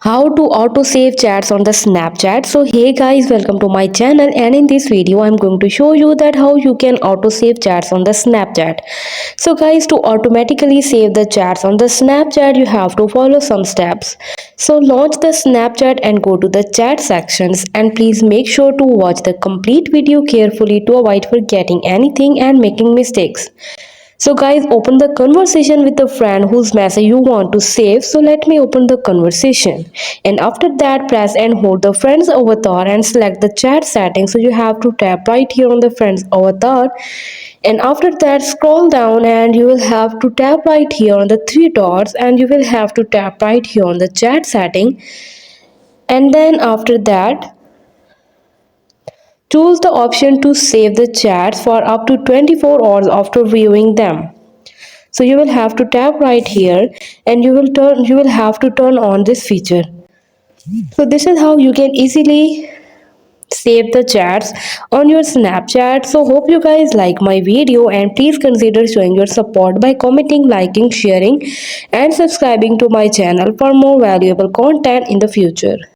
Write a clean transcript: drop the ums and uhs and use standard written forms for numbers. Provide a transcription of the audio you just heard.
How to auto save chats on the Snapchat. So hey guys, welcome to my channel, and in this video I'm going to show you that how you can auto save chats on the Snapchat. So guys, to automatically save the chats on the Snapchat you have to follow some steps. So launch the Snapchat and go to the chat sections, and please make sure to watch the complete video carefully to avoid forgetting anything and making mistakes. So guys, open the conversation with a friend whose message you want to save. So let me open the conversation. And after that, press and hold the friend's avatar and select the chat settings. So you have to tap right here on the friend's avatar. And after that, scroll down and you will have to tap right here on the three dots, and you will have to tap right here on the chat setting. And then after that, choose the option to save the chats for up to 24 hours after viewing them. So you will have to tap right here, and you will have to turn on this feature. So this is how you can easily save the chats on your Snapchat. So hope you guys like my video, and please consider showing your support by commenting, liking, sharing and subscribing to my channel for more valuable content in the future.